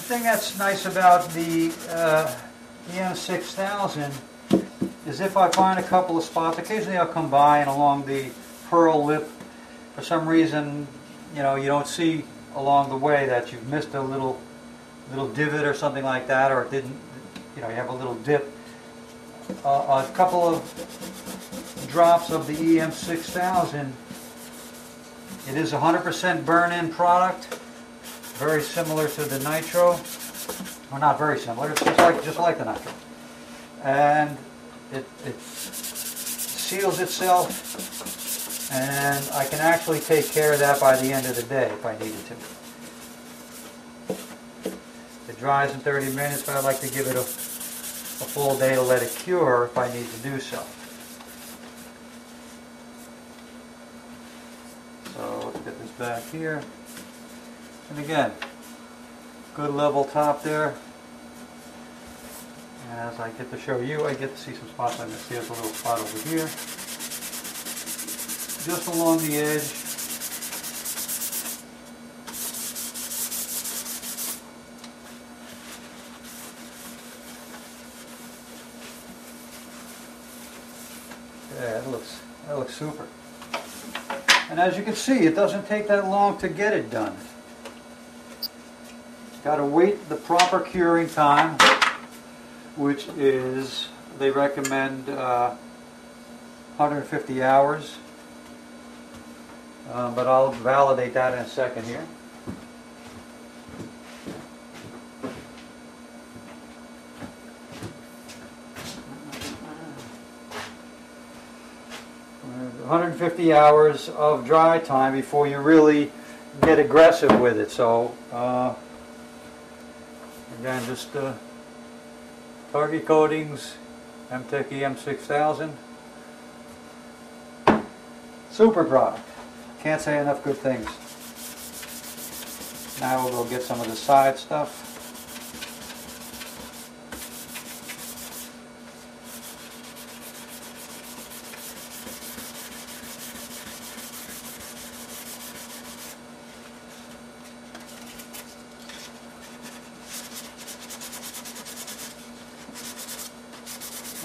thing that's nice about the EM6000 is if I find a couple of spots, occasionally I'll come by and along the pearl lip, for some reason, you know, you don't see along the way that you've missed a little divot or something like that, or it didn't, you know, you have a little dip. A couple of drops of the EM6000. It is 100% burn-in product, very similar to the nitro. Well, not very similar. It's just like the nitro, and it seals itself, and I can actually take care of that by the end of the day if I needed to. It dries in 30 minutes, but I'd like to give it a full day to let it cure if I need to do so. So let's get this back here. And again, good level top there. And as I get to show you, I get to see some spots I missed. There's a little spot over here, just along the edge. Yeah, that looks super. And as you can see, it doesn't take that long to get it done. Got to wait the proper curing time, which is, they recommend 150 hours. But I'll validate that in a second here. 150 hours of dry time before you really get aggressive with it. So again, just Target Coatings, EMTECH EM6000. Super product. Can't say enough good things. Now we'll go get some of the side stuff.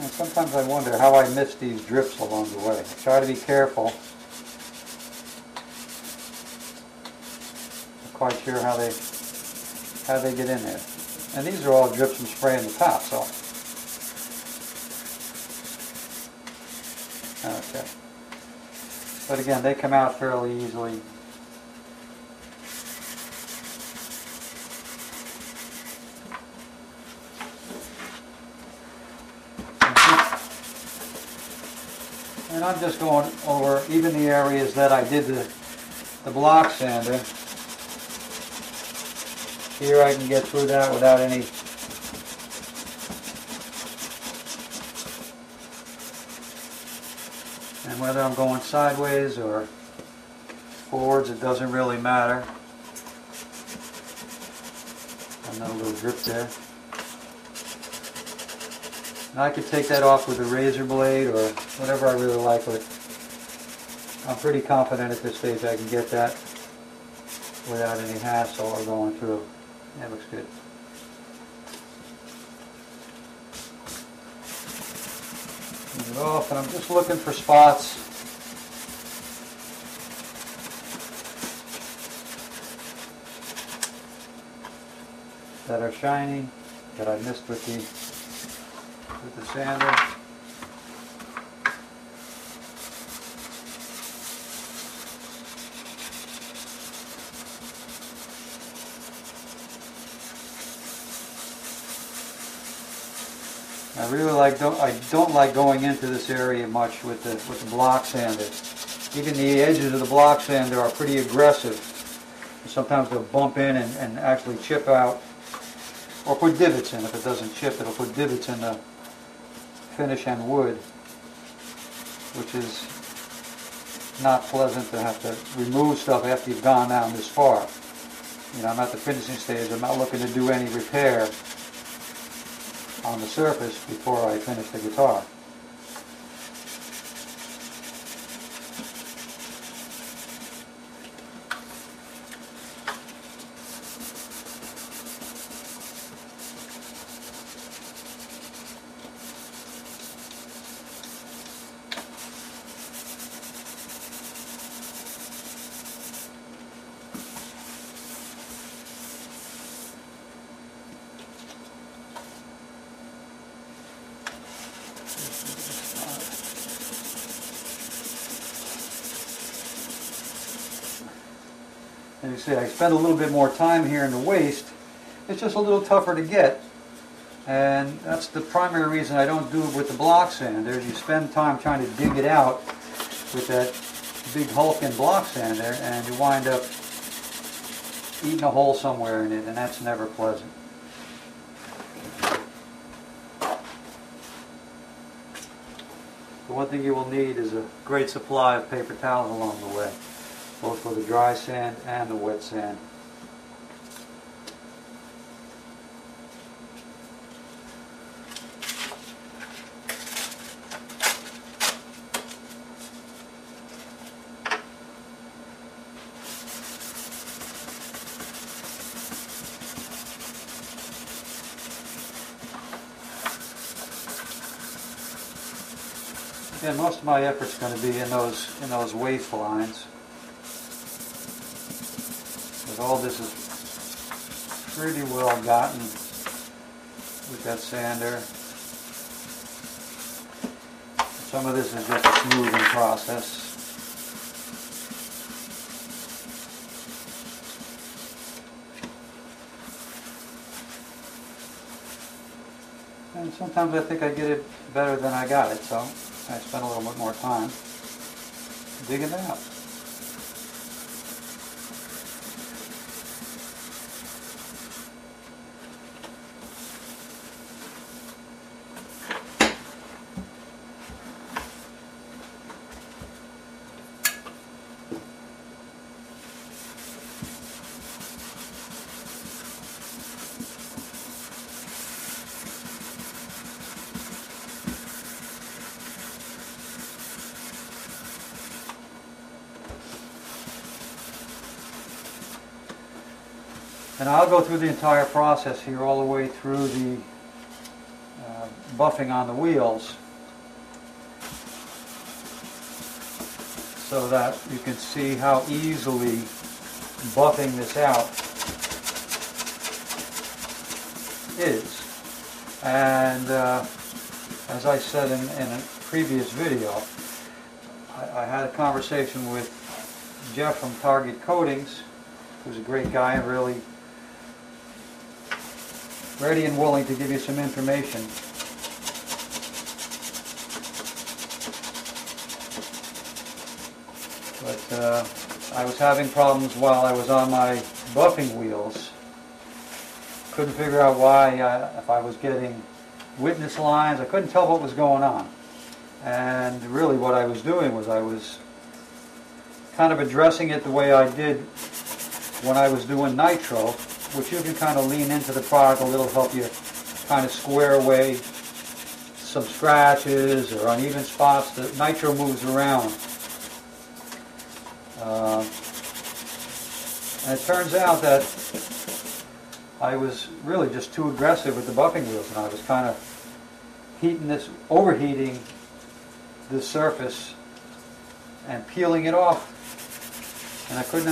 And sometimes I wonder how I miss these drips along the way. I try to be careful. Not quite sure how they get in there. And these are all drips from spraying the top, so. Okay. But again, they come out fairly easily. And I'm just going over even the areas that I did the block sander. Here I can get through that without any and whether I'm going sideways or forwards, it doesn't really matter. Another little drip there. And I could take that off with a razor blade or whatever I really like with it. I'm pretty confident at this stage I can get that without any hassle or going through. That looks good. Move it off, and I'm just looking for spots that are shiny that I missed with the sander. I don't like going into this area much with the block sander. Even the edges of the block sander are pretty aggressive. Sometimes they'll bump in and actually chip out, or put divots in. If it doesn't chip, it'll put divots in the finish and wood, which is not pleasant to have to remove stuff after you've gone down this far. You know, I'm at the finishing stage. I'm not looking to do any repair on the surface before I finish the guitar. And you see, I spend a little bit more time here in the waste. It's just a little tougher to get. And that's the primary reason I don't do it with the block sander. You spend time trying to dig it out with that big hulking block sander, and you wind up eating a hole somewhere in it, and that's never pleasant. The one thing you will need is a great supply of paper towels along the way, both for the dry sand and the wet sand. Again, most of my effort's going to be in those waste lines, because all this is pretty well gotten with that sander. Some of this is just a smoothing process. And sometimes I think I get it better than I got it, so I spend a little bit more time digging it out. And I'll go through the entire process here, all the way through the buffing on the wheels, so that you can see how easily buffing this out is. And as I said in a previous video, I had a conversation with Jeff from Target Coatings, who's a great guy and really ready and willing to give you some information. But I was having problems while I was on my buffing wheels. Couldn't figure out why, if I was getting witness lines. I couldn't tell what was going on. And really what I was doing was I was kind of addressing it the way I did when I was doing nitro, which you can kind of lean into the product a little, help you kind of square away some scratches or uneven spots. The nitro moves around. And it turns out that I was really just too aggressive with the buffing wheels, and I was kind of overheating the surface and peeling it off, and I couldn't